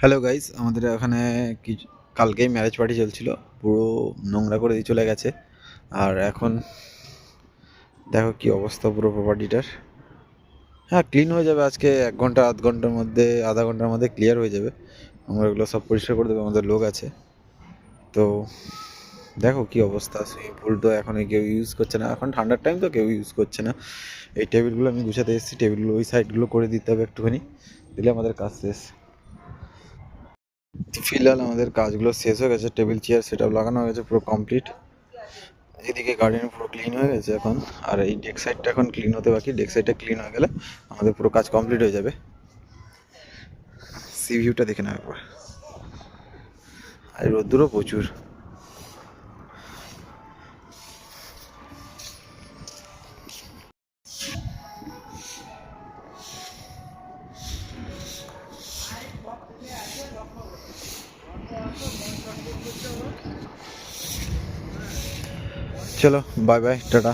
Hello guys, আমাদের এখানে কিছু কালকেই ম্যারেজ পার্টি চলছিল, পুরো নোংরা করে দিয়ে চলে গেছে। আর এখন দেখো কি অবস্থা পুরো প্রপার্টিটার। হ্যাঁ, ক্লিন হয়ে যাবে আজকে 1 ঘন্টা আধ ঘন্টার মধ্যে, আধা ঘন্টার মধ্যে ক্লিয়ার হয়ে যাবে। আমরা এগুলো সব পরিষ্কার করে দেবো, আমাদের লোক আছে। তো দেখো কি অবস্থা। সুইমিং পুল তো এখন কেউ ইউজ করছে না, এখন ঠান্ডার টাইম তো কেউ ইউজ করছে না। এই টেবিলগুলো আমি গুছাতে এসেছি, টেবিলগুলো ওই সাইডগুলো করে দিতে হবে একটুখানি, দিলে আমাদের কাজ শেষ। ফিলহাল আমাদের কাজগুলো শেষ হয়ে গেছে, টেবিল চেয়ার সেট আপ লাগানো হয়ে গেছে, পুরো কমপ্লিট। এদিকে গার্ডেন পুরো ক্লিন হয়ে গেছে এখন। আর এই ডেক সাইডটা এখন ক্লিন হতে বাকি, ডেক সাইডটা ক্লিন হয়ে গেলে আমাদের পুরো কাজ কমপ্লিট হয়ে যাবে। সি ভিউটা দেখে নাও একবার। আর রোদ্দুরও প্রচুর। চলো বাই বাই, টাটা।